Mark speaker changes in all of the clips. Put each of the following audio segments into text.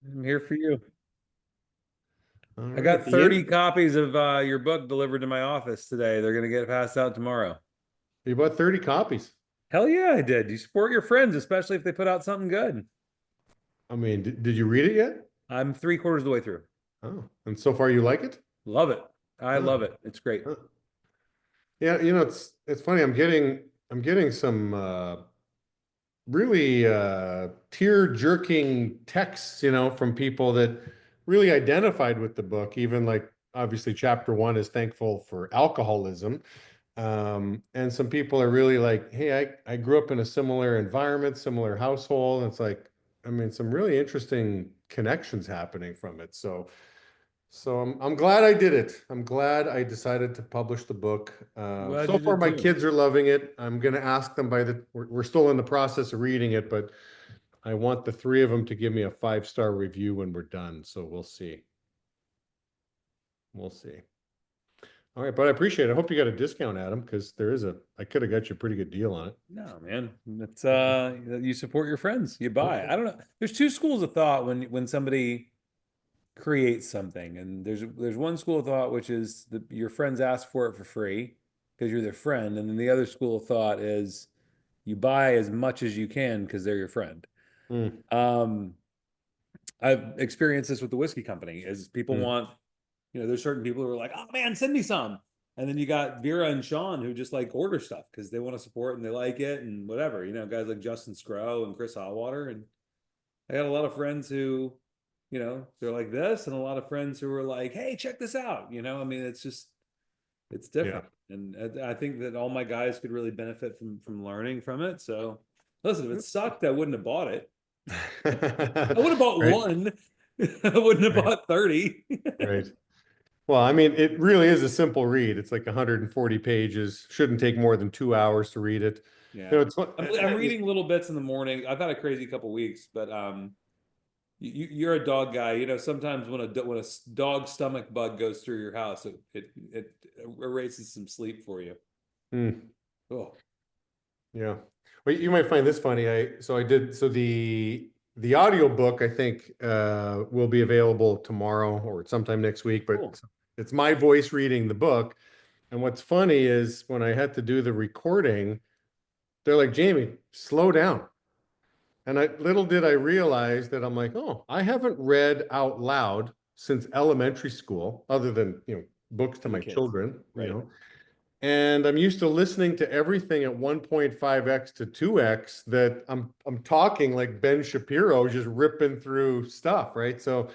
Speaker 1: I'm here for you.
Speaker 2: All
Speaker 1: I
Speaker 2: right.
Speaker 1: got 30 copies of your book delivered to my office today. They're going to get passed out tomorrow.
Speaker 2: You bought 30 copies.
Speaker 1: Hell yeah, I did. You support your friends, especially if they put out something good.
Speaker 2: I mean, did you read it yet?
Speaker 1: I'm three-quarters of the way through.
Speaker 2: Oh, and so far you like it?
Speaker 1: Love it. I
Speaker 2: Huh,
Speaker 1: love it. It's great.
Speaker 2: huh. Yeah, it's funny. I'm getting some really tear-jerking texts, from people that really identified with the book. Even like obviously chapter one is thankful for alcoholism. And some people are really like, hey, I grew up in a similar environment, similar household. And it's like, I mean, some really interesting connections happening from it. So I'm glad I did it. I'm glad I decided to publish the book.
Speaker 1: I'm glad
Speaker 2: So
Speaker 1: you
Speaker 2: far,
Speaker 1: did
Speaker 2: my
Speaker 1: too.
Speaker 2: kids are loving it. I'm going to ask them we're still in the process of reading it, but I want the three of them to give me a 5-star review when we're done. So we'll see. We'll see. All right, but I appreciate it. I hope you got a discount, Adam, because I could have got you a pretty good deal on it.
Speaker 1: No, man. It's you support your friends. You buy.
Speaker 2: Okay.
Speaker 1: I don't know. There's two schools of thought when somebody create something. And there's one school of thought which is that your friends ask for it for free because you're their friend, and then the other school of thought is you buy as much as you can because they're your friend.
Speaker 2: Mm,
Speaker 1: Um, I've experienced this with the whiskey company. Is people
Speaker 2: mm.
Speaker 1: want, there's certain people who are like, oh man, send me some. And then you got Vera and Sean who just like order stuff because they want to support and they like it and whatever. Guys like Justin Scrow and Chris Hallwater. And I got a lot of friends who, they're like this, and a lot of friends who are like, "Hey, check this out." I mean, it's
Speaker 2: Yeah.
Speaker 1: different, and I think that all my guys could really benefit from learning from it. So, listen, if it sucked, I wouldn't have bought it. I would have bought
Speaker 2: Right,
Speaker 1: one. I wouldn't have
Speaker 2: right,
Speaker 1: bought 30.
Speaker 2: right. Well, I mean, it really is a simple read. It's like 140 pages. Shouldn't take more than 2 hours to read it.
Speaker 1: Yeah,
Speaker 2: It's fun.
Speaker 1: I'm reading little bits in the morning. I've had a crazy couple weeks, but you're a dog guy. Sometimes when a dog stomach bug goes through your house, it erases some sleep for you.
Speaker 2: Mm,
Speaker 1: Oh,
Speaker 2: yeah. Well, you might find this funny. The audio book I think will be available tomorrow or sometime next week, but
Speaker 1: cool.
Speaker 2: it's my voice reading the book. And what's funny is when I had to do the recording, they're like, Jamie, slow down. And little did I realize that I'm like, oh, I haven't read out loud since elementary school, other than, books to
Speaker 1: For the
Speaker 2: my
Speaker 1: kids,
Speaker 2: children,
Speaker 1: right?
Speaker 2: And I'm used to listening to everything at 1.5x to 2x that I'm talking like Ben Shapiro just ripping through stuff, right? So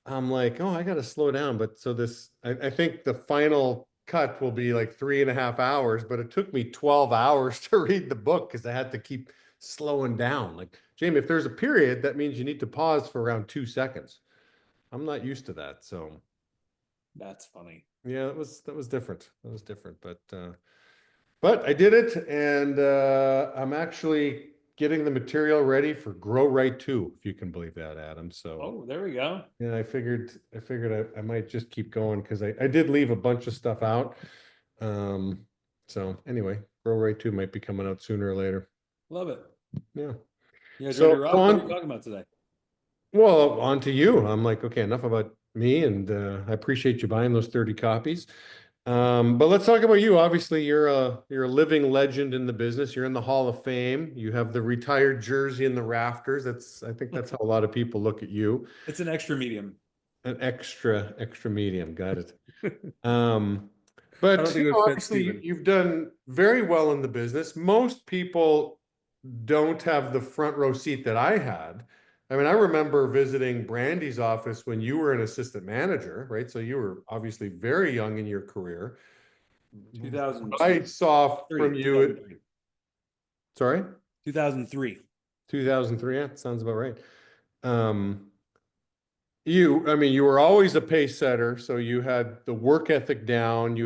Speaker 2: I'm like, oh, I got to slow down. But so I think the final cut will be like 3.5 hours, but it took me 12 hours to read the book because I had to keep slowing down. Like, Jamie, if there's a period, that means you need to pause for around 2 seconds. I'm not used to that. So
Speaker 1: That's funny.
Speaker 2: yeah, that was different. That was different. But I did it, and I'm actually getting the material ready for Grow Right 2, if you can believe that, Adam. So
Speaker 1: Oh, there we go.
Speaker 2: yeah, I figured I might just keep going because I did leave a bunch of stuff out. Um, so anyway, Grow Right 2 might be coming out sooner or later.
Speaker 1: Love it.
Speaker 2: Yeah.
Speaker 1: You guys ready
Speaker 2: So
Speaker 1: to rock? What are we
Speaker 2: on
Speaker 1: talking about today?
Speaker 2: well, on to you. I'm like, okay, enough about me, and I appreciate you buying those 30 copies. But let's talk about you. Obviously, you're a living legend in the business. You're in the Hall of Fame. You have the retired jersey in the rafters. I think that's how a lot of people look at you.
Speaker 1: It's an extra medium.
Speaker 2: An extra medium. Got it.
Speaker 1: I
Speaker 2: Um,
Speaker 1: don't
Speaker 2: but
Speaker 1: think it would fit
Speaker 2: obviously
Speaker 1: Steven.
Speaker 2: you've done very well in the business. Most people don't have the front row seat that I had. I mean, I remember visiting Brandy's office when you were an assistant manager, right? So you were obviously very young in your career. What
Speaker 1: 2002.
Speaker 2: I saw from you,
Speaker 1: 2003.
Speaker 2: sorry,
Speaker 1: 2003.
Speaker 2: 2003. Yeah, sounds about right. Um, I mean, you were always a pace setter, so you had the work ethic down.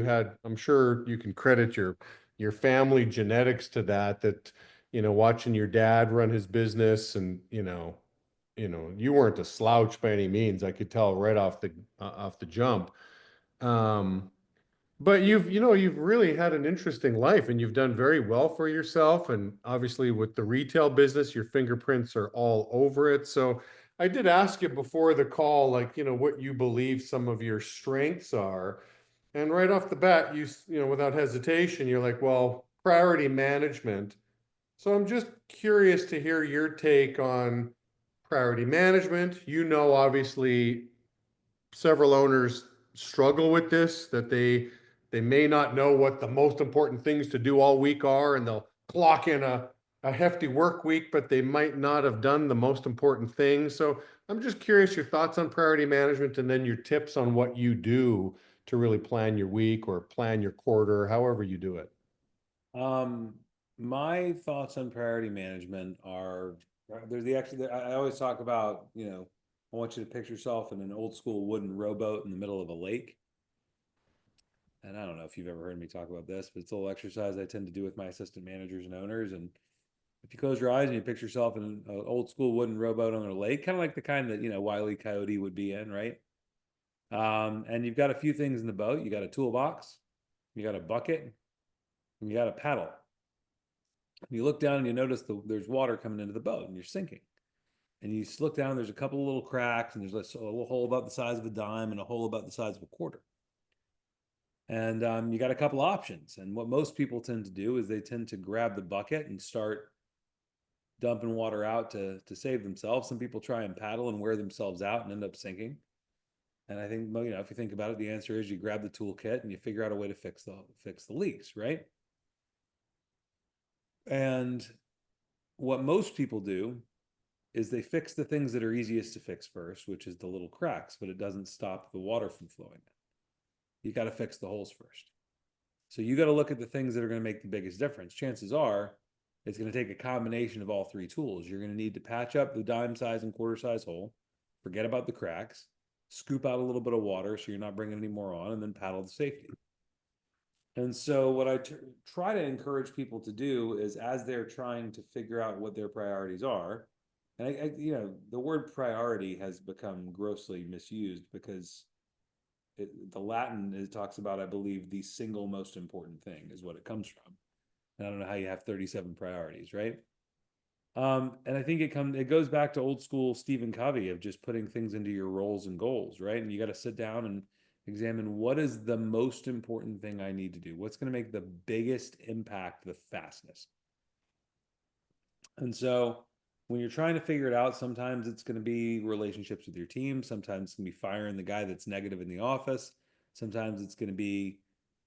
Speaker 2: I'm sure you can credit your family genetics to that, watching your dad run his business and, you weren't a slouch by any means. I could tell right off the jump. Um, but you've really had an interesting life and you've done very well for yourself. And obviously with the retail business, your fingerprints are all over it. So I did ask you before the call, like, what you believe some of your strengths are. And right off the bat, without hesitation, you're like, well, priority management. So I'm just curious to hear your take on priority management. Obviously, several owners struggle with this, that they may not know what the most important things to do all week are, and they'll clock in a hefty work week, but they might not have done the most important things. So I'm just curious your thoughts on priority management, and then your tips on what you do to really plan your week or plan your quarter, however you do it.
Speaker 1: Um, my thoughts on priority management are there's the actually I always talk about, I want you to picture yourself in an old school wooden rowboat in the middle of a lake. And I don't know if you've ever heard me talk about this, but it's a little exercise I tend to do with my assistant managers and owners. And if you close your eyes and you picture yourself in an old school wooden rowboat on a lake, kind of like the kind that, Wile E. Coyote would be in, right? And you've got a few things in the boat. You got a toolbox, you got a bucket, and you got a paddle. You look down and you notice there's water coming into the boat and you're sinking. And you look down, there's a couple of little cracks, and there's a little hole about the size of a dime and a hole about the size of a quarter. And you got a couple options. And what most people tend to do is they tend to grab the bucket and start dumping water out to save themselves. Some people try and paddle and wear themselves out and end up sinking. And I think, if you think about it, the answer is you grab the toolkit and you figure out a way to fix the leaks, right? And what most people do is they fix the things that are easiest to fix first, which is the little cracks, but it doesn't stop the water from flowing. You got to fix the holes first. So you got to look at the things that are going to make the biggest difference. Chances are it's going to take a combination of all three tools. You're going to need to patch up the dime size and quarter size hole, forget about the cracks, scoop out a little bit of water so you're not bringing any more on, and then paddle to safety. And so, what I try to encourage people to do is, as they're trying to figure out what their priorities are, and the word priority has become grossly misused because the Latin it talks about, I believe, the single most important thing is what it comes from. And I don't know how you have 37 priorities, right? And I think it goes back to old school Stephen Covey of just putting things into your roles and goals, right? And you got to sit down and examine what is the most important thing I need to do? What's going to make the biggest impact the fastest? And so when you're trying to figure it out, sometimes it's going to be relationships with your team. Sometimes it's going to be firing the guy that's negative in the office. Sometimes it's going to be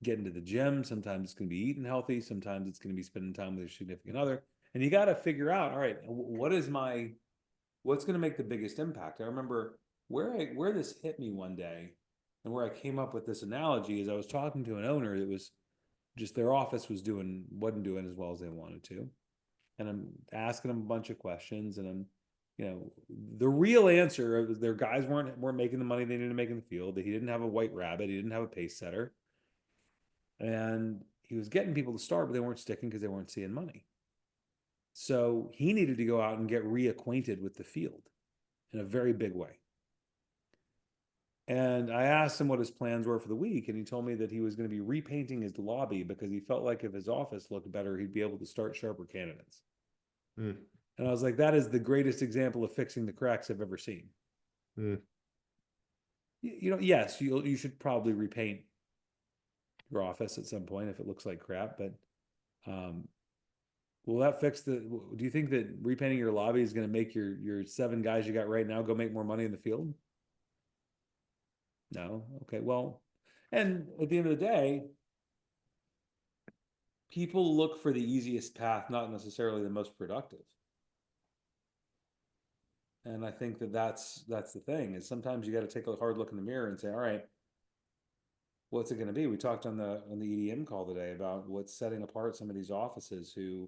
Speaker 1: getting to the gym. Sometimes it's going to be eating healthy. Sometimes it's going to be spending time with your significant other. And you got to figure out, all right, what's going to make the biggest impact? I remember where this hit me one day and where I came up with this analogy is I was talking to an owner that was just their office wasn't doing as well as they wanted to. And I'm asking them a bunch of questions, and the real answer was their guys weren't making the money they needed to make in the field. That he didn't have a white rabbit, he didn't have a pace setter, and he was getting people to start, but they weren't sticking because they weren't seeing money. So he needed to go out and get reacquainted with the field in a very big way. And I asked him what his plans were for the week, and he told me that he was going to be repainting his lobby because he felt like if his office looked better, he'd be able to start sharper candidates.
Speaker 2: Mm.
Speaker 1: And I was like, that is the greatest example of fixing the cracks I've ever seen.
Speaker 2: Mm.
Speaker 1: Yes, you should probably repaint your office at some point if it looks like crap, but um, will that fix do you think that repainting your lobby is going to make your seven guys you got right now go make more money in the field? No. Okay. Well, and at the end of the day, people look for the easiest path, not necessarily the most productive. And I think that's the thing is sometimes you got to take a hard look in the mirror and say, all right, what's it going to be? We talked on the EDM call today about what's setting apart some of these offices who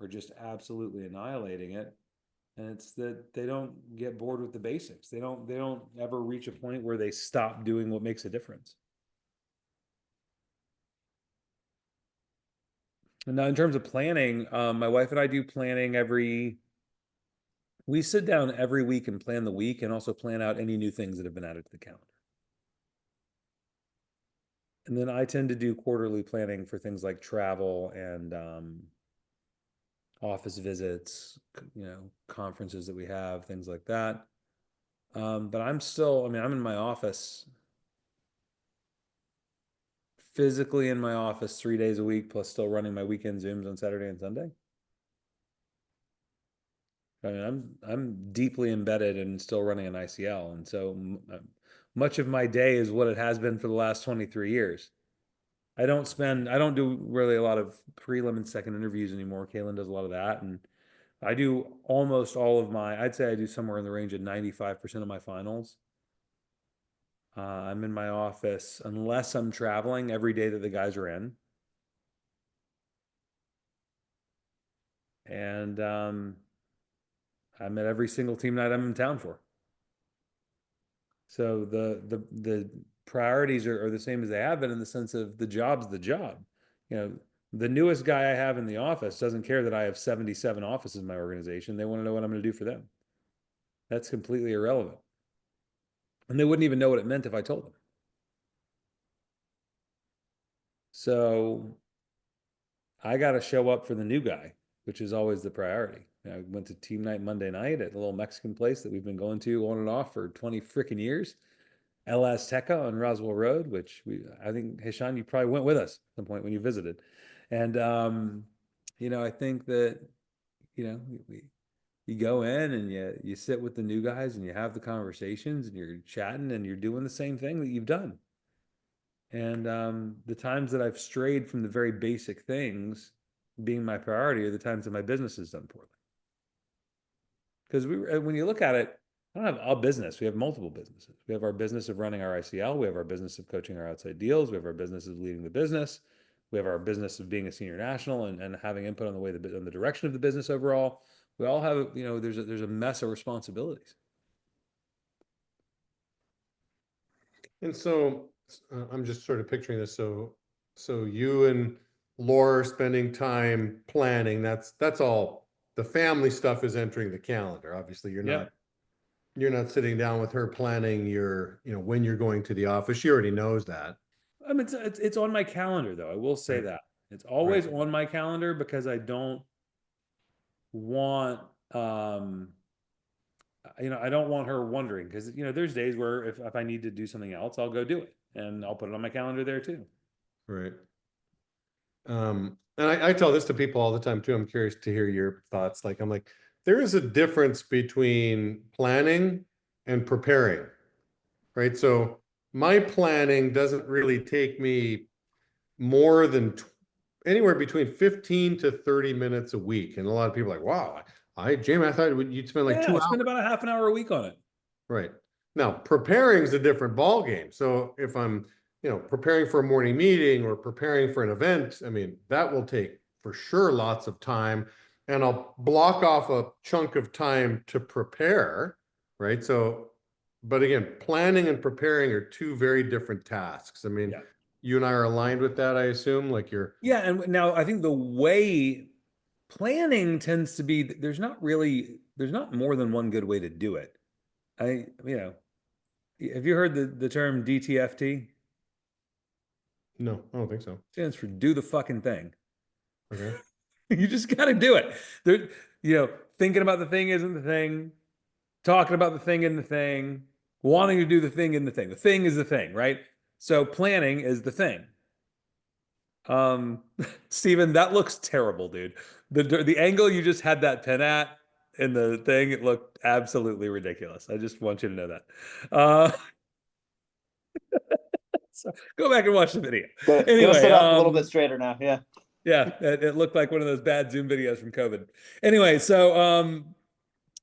Speaker 1: are just absolutely annihilating it. And it's that they don't get bored with the basics. They don't ever reach a point where they stop doing what makes a difference. And now in terms of planning, my wife and I do planning we sit down every week and plan the week and also plan out any new things that have been added to the calendar. And then I tend to do quarterly planning for things like travel and office visits, conferences that we have, things like that. But I'm still, I mean, I'm in my office, physically in my office 3 days a week, plus still running my weekend Zooms on Saturday and Sunday. I mean, I'm deeply embedded and still running an ICL, and so much of my day is what it has been for the last 23 years. I don't do really a lot of prelim and second interviews anymore. Kaylin does a lot of that, and I do almost all of my, I'd say I do somewhere in the range of 95% of my finals. I'm in my office unless I'm traveling every day that the guys are in. And I'm at every single team night I'm in town for. So the priorities are the same as they have been in the sense of the job's the job. You know, the newest guy I have in the office doesn't care that I have 77 offices in my organization. They want to know what I'm going to do for them. That's completely irrelevant. And they wouldn't even know what it meant if I told them. So I got to show up for the new guy, which is always the priority. I went to team night Monday night at a little Mexican place that we've been going to on and off for 20 freaking years. El Azteca on Roswell Road, which I think, hey, Sean, you probably went with us at some point when you visited. And, I think that, you go in and you sit with the new guys and you have the conversations and you're chatting and you're doing the same thing that you've done. And the times that I've strayed from the very basic things being my priority are the times that my business is done poorly. Because when you look at it, I don't have a business. We have multiple businesses. We have our business of running our ICL. We have our business of coaching our outside deals. We have our business of leading the business. We have our business of being a senior national and having input on on the direction of the business overall. We all have, there's a mess of responsibilities.
Speaker 2: And so I'm just sort of picturing this. So you and Laura are spending time planning. That's all. The family stuff is entering the calendar. Obviously,
Speaker 1: Yeah.
Speaker 2: you're not sitting down with her planning when you're going to the office. She already knows that.
Speaker 1: I mean, it's on my calendar though. I will say
Speaker 2: Right.
Speaker 1: that it's
Speaker 2: Right.
Speaker 1: always on my calendar because I don't want, um, I don't want her wondering because, there's days where if I need to do something else, I'll go do it and I'll put it on my calendar there too.
Speaker 2: Right. And I tell this to people all the time too. I'm curious to hear your thoughts. Like, I'm like, there is a difference between planning and preparing, right? So my planning doesn't really take me more than anywhere between 15 to 30 minutes a week. And a lot of people are like, wow, Jamie, I thought you'd spend like
Speaker 1: Yeah,
Speaker 2: 2
Speaker 1: I spend about a half an hour a week on it.
Speaker 2: Right. Now, preparing is a different ball game. So if I'm, preparing for a morning meeting or preparing for an event, I mean, that will take for sure lots of time. And I'll block off a chunk of time to prepare, right? So, but again, planning and preparing are two very different tasks. I mean,
Speaker 1: Yeah.
Speaker 2: you and I are aligned with that, I assume, like you're.
Speaker 1: Yeah. And now I think the way planning tends to be, there's not more than one good way to do it. Have you heard the term DTFT?
Speaker 2: No, I don't think so.
Speaker 1: Stands for do the fucking thing.
Speaker 2: Okay.
Speaker 1: You just got to do it. There, thinking about the thing isn't the thing, talking about the thing in the thing, wanting to do the thing in the thing. The thing is the thing, right? So planning is the thing. Um, Steven, that looks terrible, dude. The angle you just had that pen at in the thing, it looked absolutely ridiculous. I just want you to know that. Uh, so go back and watch the video.
Speaker 3: Gonna
Speaker 1: Anyway,
Speaker 3: sit up a little bit straighter now. Yeah.
Speaker 1: yeah, it looked like one of those bad Zoom videos from COVID. Anyway, so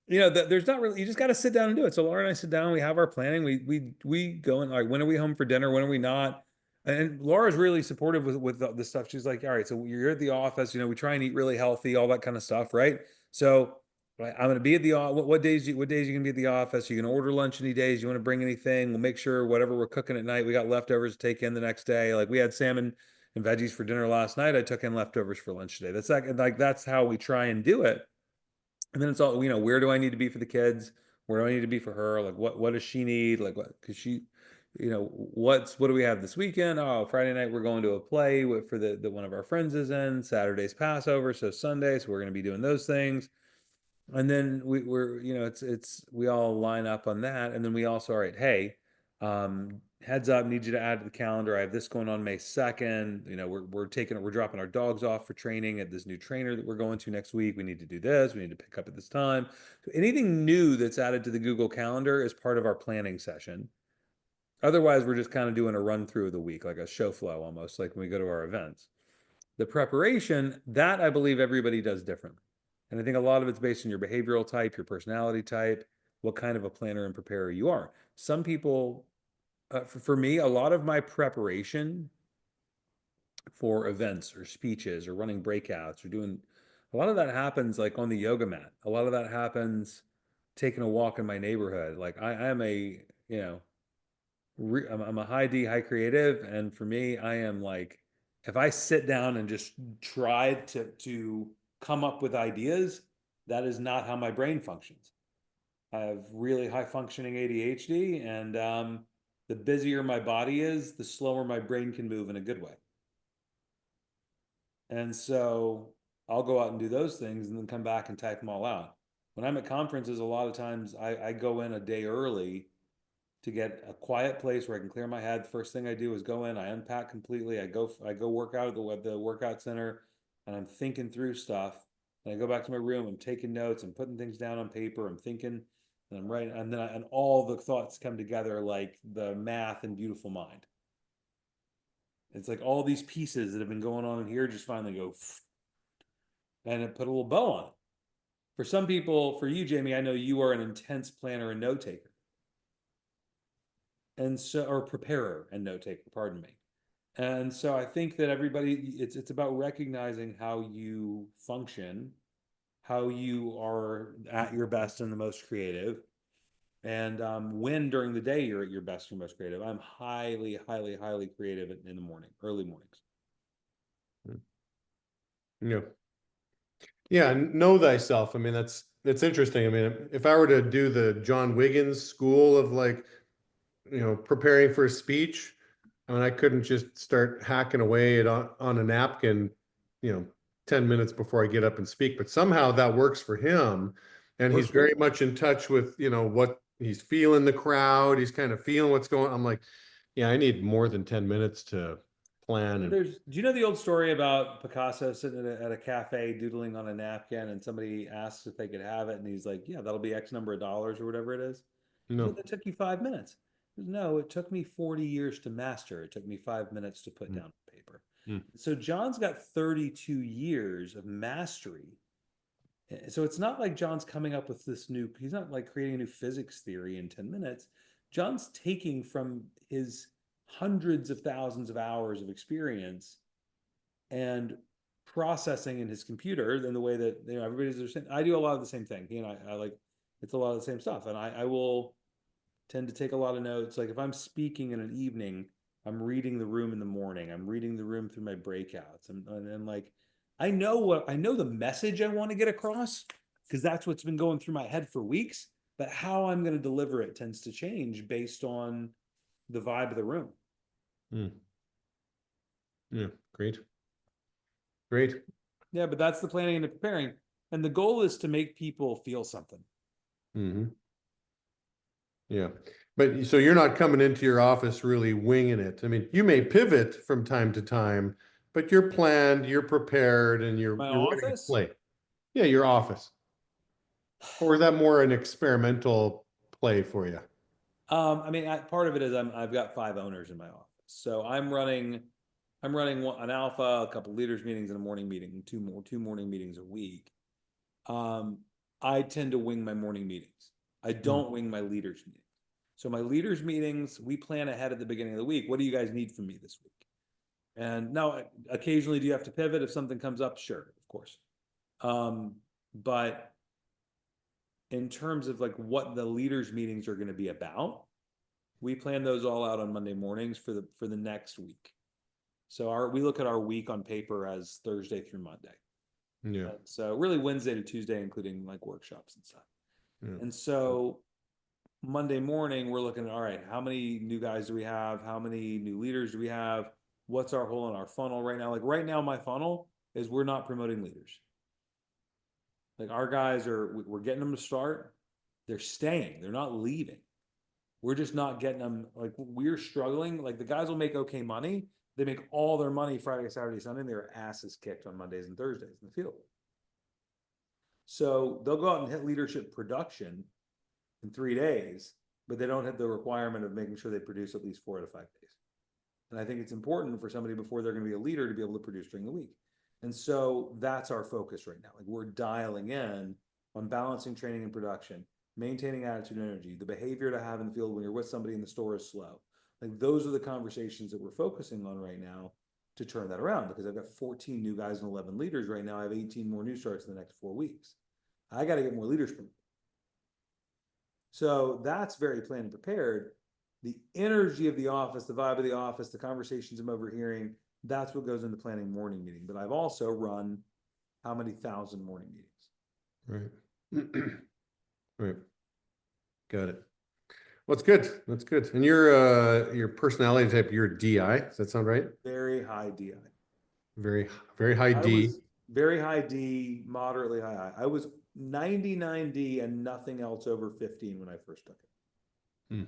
Speaker 1: there's not really, you just got to sit down and do it. So Laura and I sit down, we have our planning. We go and like, when are we home for dinner? When are we not? And Laura's really supportive with the stuff. She's like, all right, so you're at the office, we try and eat really healthy, all that kind of stuff, right? So right, I'm going to be at the what days you going to be at the office? You can order lunch any days. You want to bring anything? We'll make sure whatever we're cooking at night, we got leftovers to take in the next day. Like we had salmon and veggies for dinner last night. I took in leftovers for lunch today. That's how we try and do it. And then it's all, where do I need to be for the kids? Where do I need to be for her? Like, what does she need? Like, because she, what do we have this weekend? Oh, Friday night, we're going to a play for the one of our friends is in. Saturday's Passover. So Sunday. So we're going to be doing those things. And then we're, we all line up on that. And then we also, all right, hey, heads up, need you to add to the calendar. I have this going on May 2nd. We're dropping our dogs off for training at this new trainer that we're going to next week. We need to do this. We need to pick up at this time. So anything new that's added to the Google Calendar is part of our planning session. Otherwise, we're just kind of doing a run through of the week, like a show flow almost, like when we go to our events. The preparation, that I believe everybody does differently. And I think a lot of it's based on your behavioral type, your personality type, what kind of a planner and preparer you are. Some people, for me, a lot of my preparation for events or speeches or running breakouts or doing a lot of that happens like on the yoga mat. A lot of that happens taking a walk in my neighborhood. Like I am a, you know, I'm a high D, high creative, and for me, I am like, if I sit down and just try to come up with ideas, that is not how my brain functions. I have really high functioning ADHD, and the busier my body is, the slower my brain can move in a good way. And so I'll go out and do those things and then come back and type them all out. When I'm at conferences, a lot of times I go in a day early to get a quiet place where I can clear my head. First thing I do is go in, I unpack completely. I go work out at the workout center, and I'm thinking through stuff. And I go back to my room. I'm taking notes. I'm putting things down on paper. I'm thinking, and I'm writing, and all the thoughts come together like the math and beautiful mind. It's like all these pieces that have been going on in here just finally go, and it put a little bow on it. For some people, for you, Jamie, I know you are an intense planner and note taker, and so or preparer and note taker. Pardon me. And so I think that everybody, it's about recognizing how you function, how you are at your best and the most creative, and when during the day you're at your best and most creative. I'm highly, highly, highly creative in the morning, early mornings.
Speaker 2: Yeah. Yeah, know thyself. I mean, that's interesting. I mean, if I were to do the John Wiggins school of like, preparing for a speech, I mean, I couldn't just start hacking away on a napkin, you know, 10 minutes before I get up and speak. But somehow that works for him. And he's
Speaker 1: Works great
Speaker 2: very
Speaker 1: for me.
Speaker 2: much in touch with, what he's feeling the crowd. He's kind of feeling what's going on. I'm like, yeah, I need more than 10 minutes to plan and
Speaker 1: Do you know the old story about Picasso sitting at a cafe doodling on a napkin and somebody asks if they could have it and he's like, yeah, that'll be X number of dollars or whatever it is. So
Speaker 2: no.
Speaker 1: that took you 5 minutes. No, it took me 40 years to master. It took me 5 minutes to put
Speaker 2: Mm,
Speaker 1: down paper.
Speaker 2: mm,
Speaker 1: So John's got 32 years of mastery. So it's not like John's coming up with this new, he's not like creating a new physics theory in 10 minutes. John's taking from his hundreds of thousands of hours of experience and processing in his computer in the way that everybody's the same. I do a lot of the same thing. I like it's a lot of the same stuff, and I will tend to take a lot of notes. Like if I'm speaking in an evening, I'm reading the room in the morning. I'm reading the room through my breakouts, and like I know the message I want to get across because that's what's been going through my head for weeks. But how I'm going to deliver it tends to change based on the vibe of the room.
Speaker 2: mm. Yeah, great. Great.
Speaker 1: Yeah, but that's the planning and the preparing. And the goal is to make people feel something.
Speaker 2: Hmm. Yeah. But so you're not coming into your office really winging it. I mean, you may pivot from time to time, but you're planned, you're prepared, and you're
Speaker 1: My
Speaker 2: you're ready to
Speaker 1: office,
Speaker 2: play. Yeah, your office. Or is that more an experimental play for you?
Speaker 1: I mean, part of it is I've got 5 owners in my office, so I'm running an alpha, a couple leaders meetings, and a morning meeting, two morning meetings a week. Um, I tend to wing my morning meetings. I
Speaker 2: Mm,
Speaker 1: don't wing my leaders meetings. So my leaders meetings, we plan ahead at the beginning of the week. What do you guys need from me this week? And now, occasionally, do you have to pivot if something comes up? Sure, of course. But in terms of like what the leaders meetings are going to be about, we plan those all out on Monday mornings for the next week. So we look at our week on paper as Thursday through Monday.
Speaker 2: yeah.
Speaker 1: So really Wednesday to Tuesday, including like workshops and stuff.
Speaker 2: Yeah.
Speaker 1: And so Monday morning, we're looking at, all right, how many new guys do we have? How many new leaders do we have? What's our hole in our funnel right now? Like right now, my funnel is we're not promoting leaders. Like our guys we're getting them to start. They're staying. They're not leaving. We're just not getting them. Like we're struggling. Like the guys will make okay money. They make all their money Friday, Saturday, Sunday. And their asses kicked on Mondays and Thursdays in the field. So they'll go out and hit leadership production in 3 days, but they don't have the requirement of making sure they produce at least 4 out of 5 days. And I think it's important for somebody before they're going to be a leader to be able to produce during the week. And so that's our focus right now. Like we're dialing in on balancing training and production, maintaining attitude and energy, the behavior to have in the field when you're with somebody in the store is slow. Like those are the conversations that we're focusing on right now to turn that around, because I've got 14 new guys and 11 leaders right now. I have 18 more new starts in the next 4 weeks. I got to get more leaders from them. So that's very planned and prepared. The energy of the office, the vibe of the office, the conversations I'm overhearing, that's what goes into planning morning meeting. But I've also run how many thousand morning meetings?
Speaker 2: Right. Right. Got it. Well, it's good. That's good. And your personality type, you're DI. Does that sound right?
Speaker 1: Very high DI.
Speaker 2: Very, very high
Speaker 1: I
Speaker 2: D.
Speaker 1: was very high D, moderately high I. I was 99 D and nothing else over 15 when I first took it.
Speaker 2: Hmm.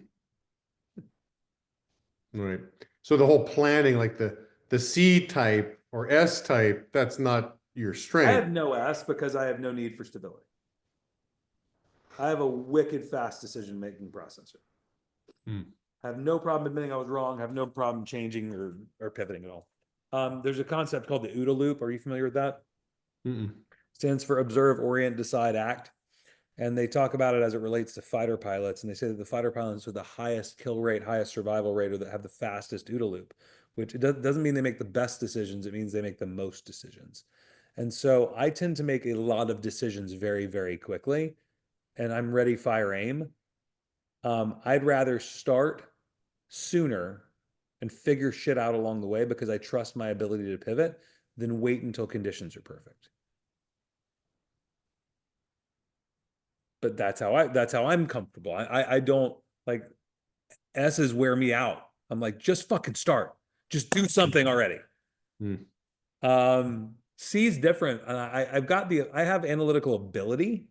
Speaker 2: Right. So the whole planning, like the C type or S type, that's not your
Speaker 1: I
Speaker 2: strength.
Speaker 1: have no S because I have no need for stability. I have a wicked fast decision-making processor.
Speaker 2: Hmm.
Speaker 1: I have no problem admitting I was wrong. I have no problem changing or pivoting at all. There's a concept called the OODA loop. Are you familiar with that?
Speaker 2: Mm-mm.
Speaker 1: Stands for observe, orient, decide, act. And they talk about it as it relates to fighter pilots. And they say that the fighter pilots with the highest kill rate, highest survival rate, or that have the fastest OODA loop, which it doesn't mean they make the best decisions. It means they make the most decisions. And so I tend to make a lot of decisions very, very quickly. And I'm ready, fire, aim. I'd rather start sooner and figure shit out along the way because I trust my ability to pivot than wait until conditions are perfect. But that's how I'm comfortable. I don't like S's wear me out. I'm like, just fucking start. Just do something already.
Speaker 2: Hmm.
Speaker 1: C's different. I have analytical ability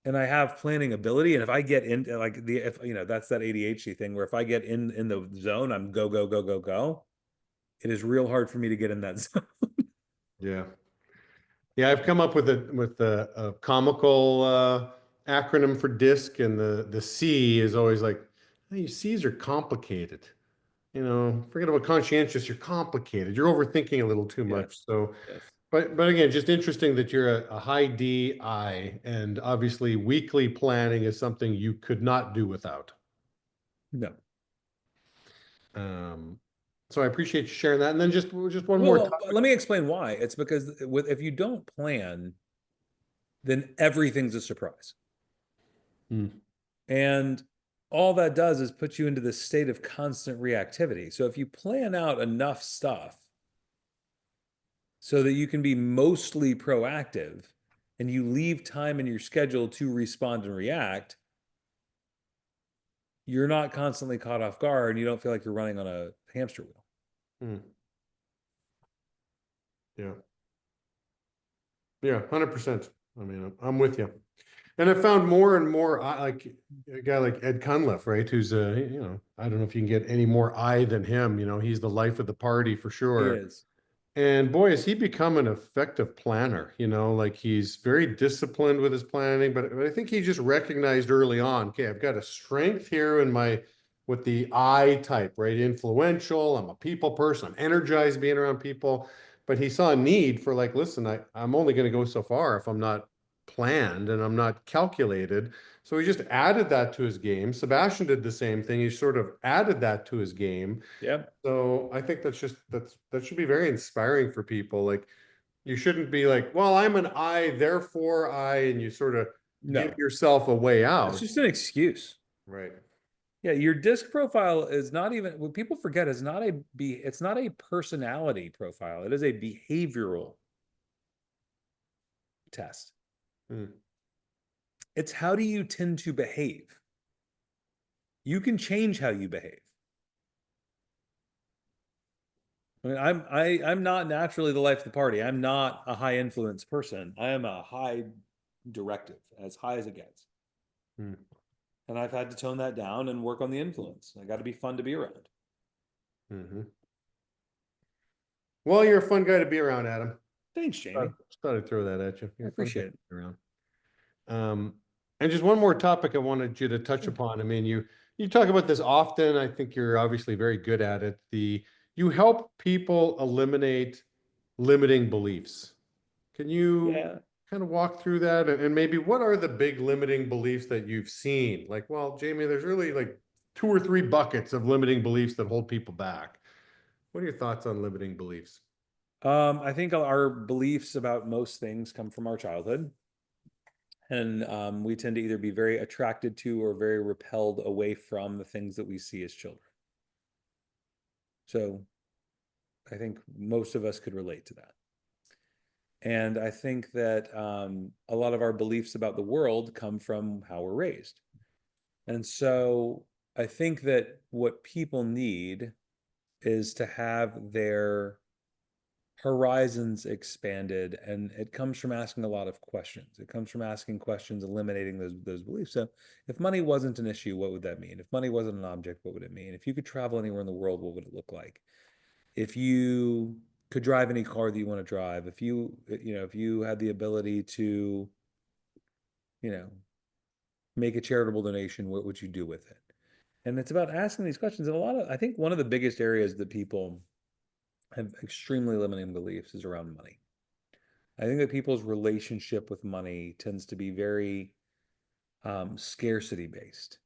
Speaker 1: and I have planning ability. And if I get into like if that's that ADHD thing where if I get in the zone, I'm go, go, go, go, go. It is real hard for me to get in that zone.
Speaker 2: Yeah. Yeah, I've come up with a comical acronym for DISC, and the C is always like, hey, C's are complicated. Forget about conscientious, you're complicated. You're overthinking a little too
Speaker 1: Yes.
Speaker 2: much. So,
Speaker 1: Yes.
Speaker 2: but again, just interesting that you're a high DI, and obviously weekly planning is something you could not do without.
Speaker 1: No.
Speaker 2: Um, so I appreciate you sharing that. And then just one more
Speaker 1: Well,
Speaker 2: topic.
Speaker 1: let me explain why. It's because if you don't plan, then everything's a surprise.
Speaker 2: Hmm.
Speaker 1: And all that does is put you into this state of constant reactivity. So if you plan out enough stuff so that you can be mostly proactive and you leave time in your schedule to respond and react, you're not constantly caught off guard and you don't feel like you're running on a hamster wheel.
Speaker 2: Hmm. Yeah. Yeah, 100%. I mean, I'm with you. And I found more and more, like a guy like Ed Cunliffe, right? Who's I don't know if you can get any more I than him. He's the life of the party for
Speaker 1: He
Speaker 2: sure.
Speaker 1: is.
Speaker 2: And boy, has he become an effective planner, like he's very disciplined with his planning, but I think he just recognized early on, okay, I've got a strength here with the I type, right? Influential. I'm a people person. I'm energized being around people. But he saw a need for like, listen, I'm only going to go so far if I'm not planned and I'm not calculated. So he just added that to his game. Sebastian did the same thing. He sort of added that to his game.
Speaker 1: Yep.
Speaker 2: So I think that should be very inspiring for people. Like you shouldn't be like, well, I'm an I, therefore and you sort of give
Speaker 1: No,
Speaker 2: yourself a way
Speaker 1: that's
Speaker 2: out.
Speaker 1: just an excuse.
Speaker 2: Right.
Speaker 1: Yeah, your disc profile is not even what people forget is not it's not a personality profile. It is a behavioral test.
Speaker 2: Hmm.
Speaker 1: It's how do you tend to behave? You can change how you behave. I mean, I'm not naturally the life of the party. I'm not a high influence person. I am a high directive, as high as it gets.
Speaker 2: Hmm.
Speaker 1: And I've had to tone that down and work on the influence. I got to be fun to be around.
Speaker 2: Mm-hmm. Well, you're a fun guy to be around, Adam.
Speaker 1: Thanks, Jamie.
Speaker 2: Just thought I'd throw that at you.
Speaker 1: I
Speaker 2: You're a fun guy
Speaker 1: appreciate
Speaker 2: to
Speaker 1: it.
Speaker 2: be around. Um, and just one more topic I wanted you to touch
Speaker 1: Sure.
Speaker 2: upon. I mean, you talk about this often. I think you're obviously very good at it. You help people eliminate limiting beliefs. Can you
Speaker 1: Yeah.
Speaker 2: kind of walk through that and maybe what are the big limiting beliefs that you've seen? Like, well, Jamie, there's really like two or three buckets of limiting beliefs that hold people back. What are your thoughts on limiting beliefs?
Speaker 1: I think our beliefs about most things come from our childhood. And we tend to either be very attracted to or very repelled away from the things that we see as children. So I think most of us could relate to that. And I think that a lot of our beliefs about the world come from how we're raised. And so I think that what people need is to have their horizons expanded, and it comes from asking a lot of questions. It comes from asking questions, eliminating those beliefs. So if money wasn't an issue, what would that mean? If money wasn't an object, what would it mean? If you could travel anywhere in the world, what would it look like? If you could drive any car that you want to drive, if you had the ability to, you know, make a charitable donation, what would you do with it? And it's about asking these questions. And I think one of the biggest areas that people have extremely limiting beliefs is around money. I think that people's relationship with money tends to be very scarcity based.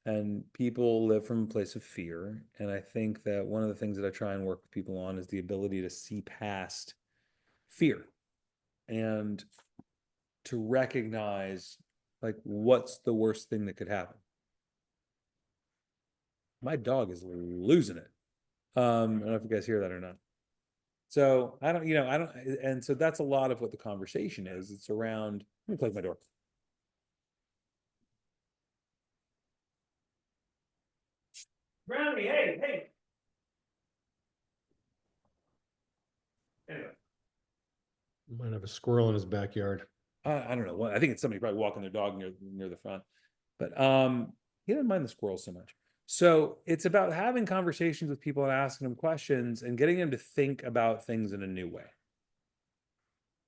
Speaker 1: And people live from a place of fear. And I think that one of the things that I try and work with people on is the ability to see past fear and to recognize, like, what's the worst thing that could happen. My dog is losing it. I don't know if you guys hear that or not. So I don't, and so that's a lot of what the conversation is. It's around, let me close my door. Brownie, hey, hey. Anyway,
Speaker 2: Might have a squirrel in his backyard.
Speaker 1: I don't know what. I think it's somebody probably walking their dog near the front, but he doesn't mind the squirrels so much. So it's about having conversations with people and asking them questions and getting them to think about things in a new way,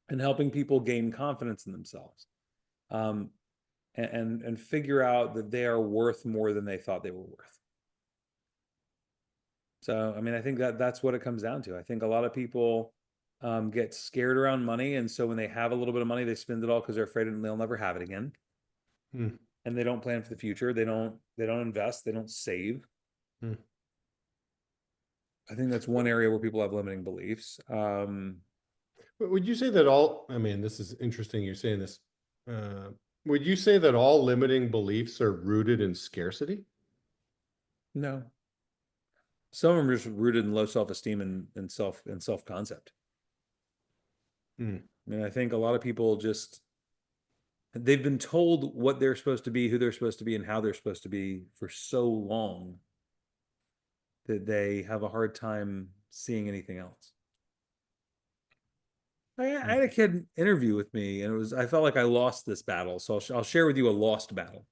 Speaker 1: and helping people gain confidence in themselves, um, and figure out that they are worth more than they thought they were worth. So, I mean, I think that that's what it comes down to. I think a lot of people get scared around money, and so when they have a little bit of money, they spend it all because they're afraid they'll never have it again,
Speaker 2: Hmm.
Speaker 1: and they don't plan for the future. They don't invest. They don't save.
Speaker 2: Hmm.
Speaker 1: I think that's one area where people have limiting beliefs.
Speaker 2: But would you say that all, I mean, this is interesting you're saying this. Uh, would you say that all limiting beliefs are rooted in scarcity?
Speaker 1: No, some of them are just rooted in low self esteem and self concept.
Speaker 2: Hmm.
Speaker 1: I mean, I think a lot of people just they've been told what they're supposed to be, who they're supposed to be, and how they're supposed to be for so long that they have a hard time seeing anything else. I had a kid interview with me, and I felt like I lost this battle. So I'll share with you a lost battle.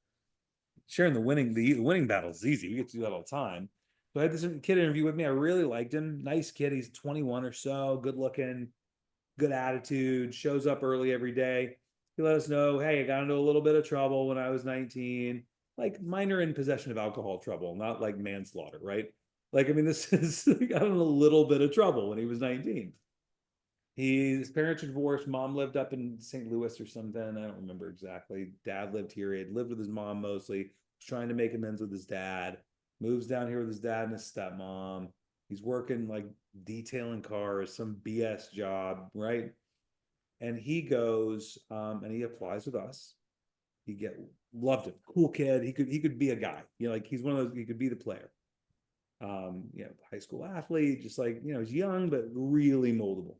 Speaker 1: Sharing the winning battle is easy. We get to do that all the time. So I had this kid interview with me. I really liked him. Nice kid. He's 21 or so, good looking, good attitude, shows up early every day. He let us know, hey, I got into a little bit of trouble when I was 19, like minor in possession of alcohol trouble, not like manslaughter, right? Like, I mean, this is, he got in a little bit of trouble when he was 19. His parents were divorced. Mom lived up in St. Louis or something. I don't remember exactly. Dad lived here. He had lived with his mom mostly. Was trying to make amends with his dad. Moves down here with his dad and his stepmom. He's working like detailing cars, some BS job, right? And he goes and he applies with us. He get loved him, cool kid. He could be a guy. Like he's one of those. He could be the player. High school athlete, just like he's young but really moldable.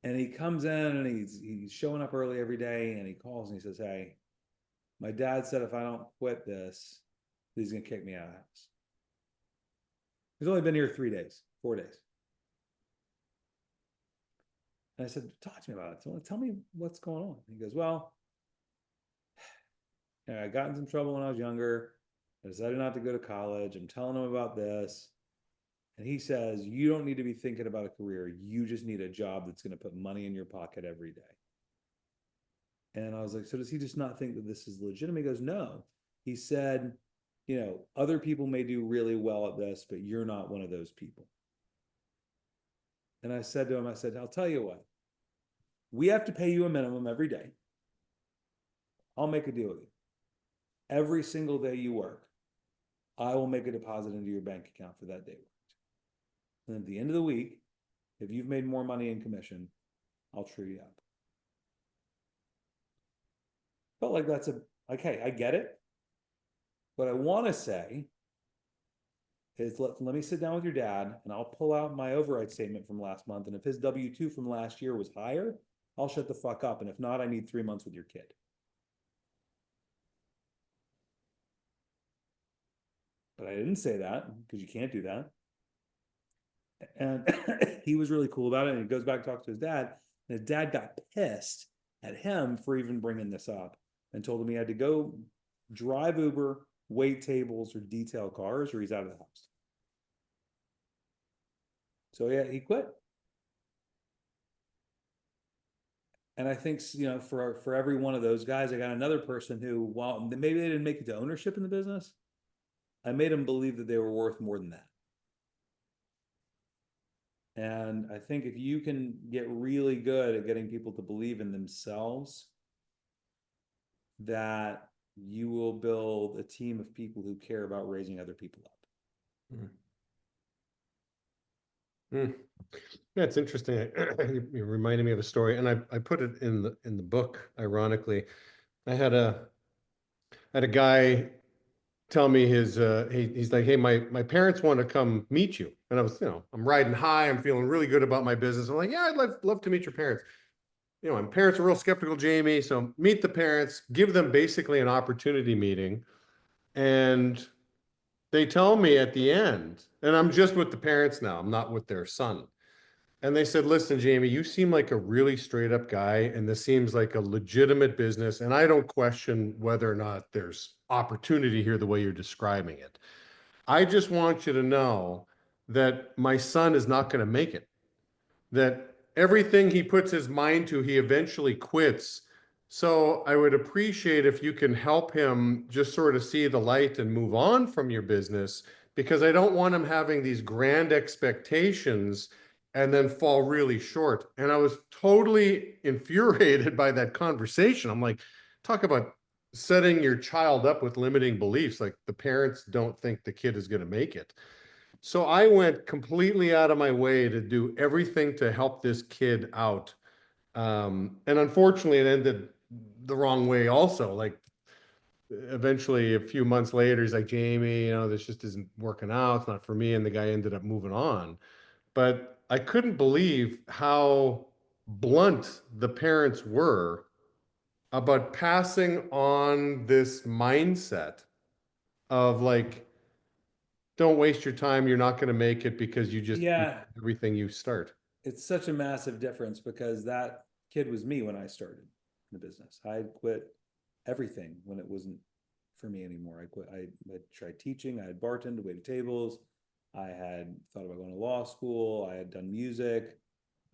Speaker 1: And he comes in and he's showing up early every day, and he calls and he says, hey, my dad said if I don't quit this, he's gonna kick me out of the house. He's only been here 3 days, 4 days. And I said, talk to me about it. So tell me what's going on. He goes, well, I got in some trouble when I was younger. I decided not to go to college. I'm telling him about this. And he says, you don't need to be thinking about a career. You just need a job that's going to put money in your pocket every day. And I was like, so does he just not think that this is legitimate? He goes, no. He said, other people may do really well at this, but you're not one of those people. And I said to him, I said, I'll tell you what, we have to pay you a minimum every day. I'll make a deal with you. Every single day you work, I will make a deposit into your bank account for that day worked. And at the end of the week, if you've made more money in commission, I'll true you up. Felt like that's hey, I get it. What I want to say is let me sit down with your dad and I'll pull out my override statement from last month. And if his W-2 from last year was higher, I'll shut the fuck up. And if not, I need 3 months with your kid. But I didn't say that because you can't do that. And he was really cool about it. And he goes back to talk to his dad. And his dad got pissed at him for even bringing this up and told him he had to go drive Uber, wait tables, or detail cars, or he's out of the house. So yeah, he quit. And I think, for every one of those guys, I got another person who, while maybe they didn't make it to ownership in the business, I made them believe that they were worth more than that. And I think if you can get really good at getting people to believe in themselves, that you will build a team of people who care about raising other people up.
Speaker 2: Mm. Yeah, it's interesting. You reminded me of a story, and I put it in the book. Ironically, I had a guy tell me he's like, hey, my parents want to come meet you, and I was, I'm riding high, I'm feeling really good about my business. I'm like, yeah, I'd love to meet your parents. My parents are real skeptical, Jamie. So meet the parents, give them basically an opportunity meeting, and they tell me at the end, and I'm just with the parents now, I'm not with their son. And they said, listen, Jamie, you seem like a really straight up guy, and this seems like a legitimate business. And I don't question whether or not there's opportunity here the way you're describing it. I just want you to know that my son is not going to make it, that everything he puts his mind to, he eventually quits. So I would appreciate if you can help him just sort of see the light and move on from your business, because I don't want him having these grand expectations and then fall really short. And I was totally infuriated by that conversation. I'm like, talk about setting your child up with limiting beliefs. Like, the parents don't think the kid is going to make it. So I went completely out of my way to do everything to help this kid out. And unfortunately, it ended the wrong way also. Like, eventually, a few months later, he's like, Jamie, this just isn't working out. It's not for me. And the guy ended up moving on. But I couldn't believe how blunt the parents were about passing on this mindset of like, don't waste your time. You're not going to make it because you
Speaker 1: Yeah,
Speaker 2: everything you start.
Speaker 1: it's such a massive difference because that kid was me when I started in the business. I had quit everything when it wasn't for me anymore. I quit. I had tried teaching. I had bartended, waited tables. I had thought about going to law school. I had done music.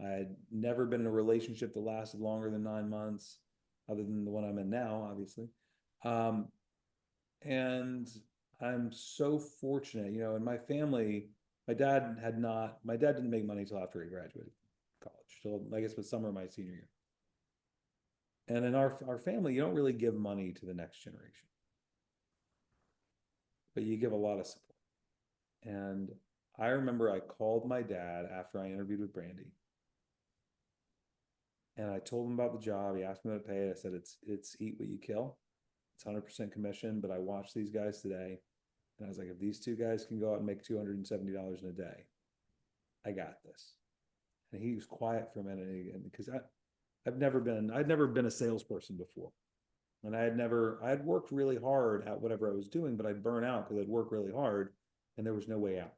Speaker 1: I had never been in a relationship that lasted longer than 9 months, other than the one I'm in now, obviously. Um, and I'm so fortunate, in my family, my dad didn't make money until after he graduated college. So I guess it was summer of my senior year. And in our family, you don't really give money to the next generation, but you give a lot of support. And I remember I called my dad after I interviewed with Brandy, and I told him about the job. He asked me what to pay. I said, it's eat what you kill. It's 100% commission, but I watched these guys today, and I was like, if these two guys can go out and make $270 in a day, I got this. And he was quiet for a minute, because I'd never been a salesperson before. And I had worked really hard at whatever I was doing, but I'd burn out because I'd work really hard and there was no way out.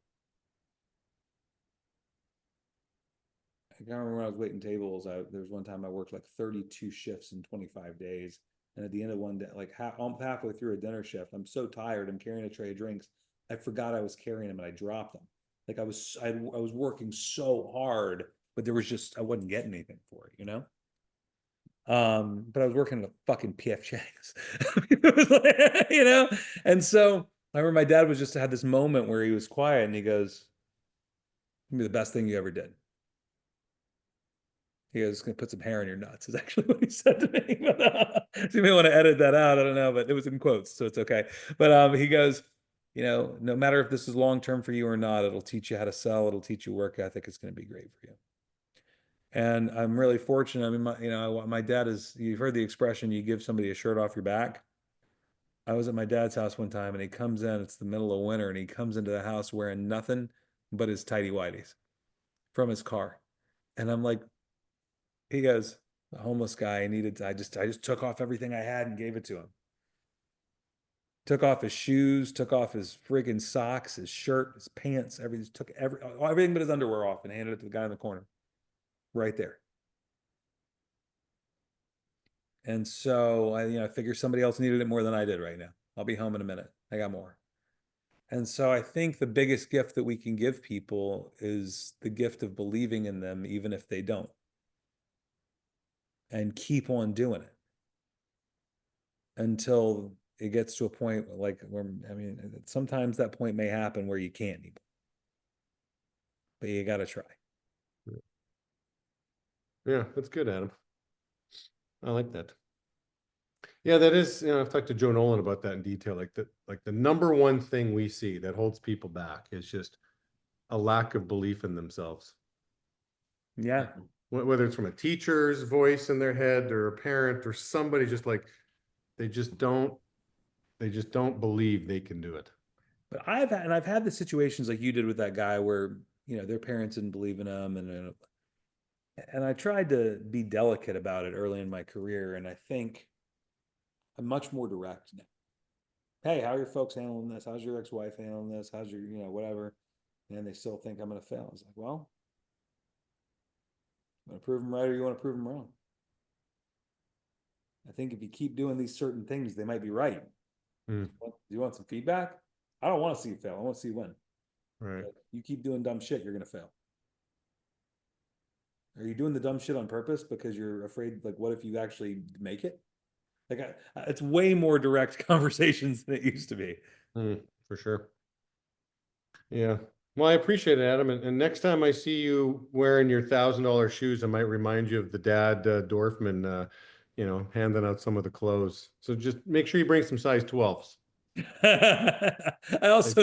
Speaker 1: I can't remember when I was waiting tables. There was one time I worked like 32 shifts in 25 days. And at the end of one day, like halfway through a dinner shift, I'm so tired. I'm carrying a tray of drinks. I forgot I was carrying them and I dropped them. Like I was working so hard, but there was just, I wasn't getting anything for it, you know? But I was working at a fucking PF Chang's, it was like, you know? And so I remember my dad was just had this moment where he was quiet and he goes, "Give me the best thing you ever did." He goes, "Gonna put some hair in your nuts," is actually what he said to me. But, so you may want to edit that out. I don't know, but it was in quotes, so it's okay. But he goes, no matter if this is long term for you or not, it'll teach you how to sell. It'll teach you work ethic. It's going to be great for you. And I'm really fortunate. I mean, my dad is. You've heard the expression, "You give somebody a shirt off your back." I was at my dad's house one time, and he comes in. It's the middle of winter, and he comes into the house wearing nothing but his tidy whities from his car, and I'm like, he goes, the homeless guy, I just took off everything I had and gave it to him. Took off his shoes, took off his friggin' socks, his shirt, his pants, everything, took everything but his underwear off and handed it to the guy in the corner. Right there. And so I figure somebody else needed it more than I did right now. I'll be home in a minute. I got more. And so I think the biggest gift that we can give people is the gift of believing in them, even if they don't, and keep on doing it until it gets to a point like where, I mean, sometimes that point may happen where you can't anymore, but you got to try.
Speaker 2: Yeah, that's good, Adam. I like that. Yeah, that is, I've talked to Joe Nolan about that in detail. Like the number one thing we see that holds people back is just a lack of belief in themselves.
Speaker 1: Yeah.
Speaker 2: Whether it's from a teacher's voice in their head or a parent or somebody just like they just don't believe they can do it.
Speaker 1: But I've had the situations like you did with that guy where, their parents didn't believe in them. And I tried to be delicate about it early in my career. And I think I'm much more direct now. Hey, how are your folks handling this? How's your ex-wife handling this? How's your, whatever? And they still think I'm going to fail. I was like, well, you want to prove them right or you want to prove them wrong? I think if you keep doing these certain things, they might be right.
Speaker 2: Mm,
Speaker 1: Do you want some feedback? I don't want to see you fail. I want to see you win.
Speaker 2: right.
Speaker 1: But you keep doing dumb shit, you're going to fail. Are you doing the dumb shit on purpose because you're afraid, like, what if you actually make it? Like, it's way more direct conversations than it used to be.
Speaker 2: For sure. Yeah. Well, I appreciate it, Adam. And next time I see you wearing your $1,000 shoes, I might remind you of the dad Dorfman, handing out some of the clothes. So just make sure you bring some size 12s.
Speaker 1: I also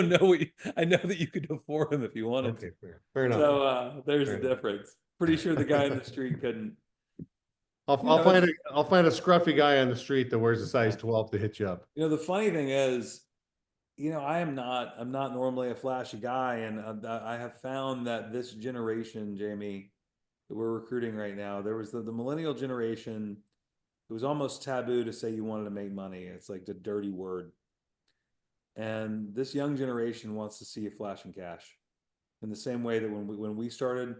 Speaker 1: I know that you could afford them if you wanted to.
Speaker 2: Okay, fair enough.
Speaker 1: So there's
Speaker 2: Fair
Speaker 1: the
Speaker 2: enough.
Speaker 1: difference. Pretty sure the guy in the street couldn't.
Speaker 2: I'll I'll find a scruffy guy on the street that wears a size 12 to hit you up.
Speaker 1: The funny thing is, I'm not normally a flashy guy, and I have found that this generation, Jamie, that we're recruiting right now, there was the millennial generation. It was almost taboo to say you wanted to make money. It's like the dirty word. And this young generation wants to see you flashing cash in the same way that when we started,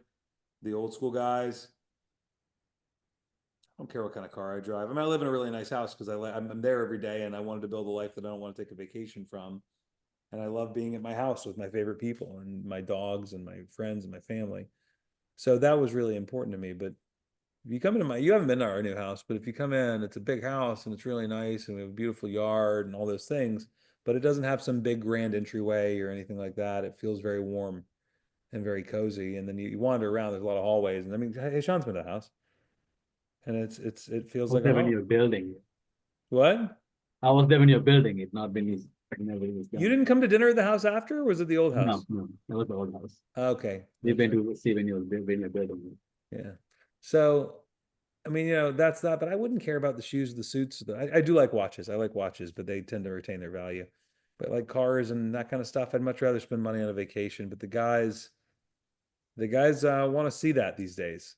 Speaker 1: the old school guys, I don't care what kind of car I drive. I mean, I live in a really nice house because I'm there every day, and I wanted to build a life that I don't want to take a vacation from. And I love being at my house with my favorite people and my dogs and my friends and my family. So that was really important to me. But if you come into you haven't been to our new house, but if you come in, it's a big house and it's really nice and we have a beautiful yard and all those things, but it doesn't have some big grand entryway or anything like that. It feels very warm and very cozy. And then you wander around, there's a lot of hallways. And I mean, hey, Sean's been to the house and it feels
Speaker 3: I was
Speaker 1: like a
Speaker 3: there when
Speaker 1: home.
Speaker 3: you were building.
Speaker 1: What?
Speaker 3: I was there when you were building it, not when it was
Speaker 1: You
Speaker 3: done.
Speaker 1: didn't come to dinner at the house after, or was it the old
Speaker 3: No,
Speaker 1: house?
Speaker 3: no, that was the old house.
Speaker 1: Okay.
Speaker 3: We
Speaker 1: That's
Speaker 3: went
Speaker 1: right.
Speaker 3: to see when you're building it.
Speaker 1: Yeah. So, I mean, that's that, but I wouldn't care about the shoes, the suits. I do like watches. I like watches, but they tend to retain their value. But like cars and that kind of stuff, I'd much rather spend money on a vacation. But the guys want to see that these days.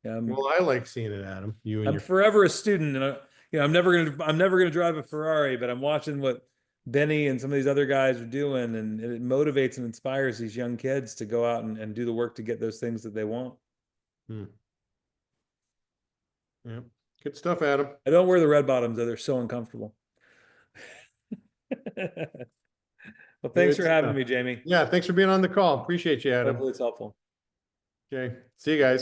Speaker 1: Um,
Speaker 2: Well, I like seeing it, Adam. You and
Speaker 1: I'm
Speaker 2: your
Speaker 1: forever a student, and I'm never gonna drive a Ferrari, but I'm watching what Benny and some of these other guys are doing, and it motivates and inspires these young kids to go out and do the work to get those things that they want.
Speaker 2: Yeah, good stuff, Adam.
Speaker 1: I don't wear the red bottoms though, they're so uncomfortable. Well, thanks
Speaker 2: Good
Speaker 1: for having
Speaker 2: stuff.
Speaker 1: me, Jamie.
Speaker 2: Yeah, thanks for being on the call. Appreciate you, Adam.
Speaker 1: Hopefully it's helpful.
Speaker 2: Okay, see you guys.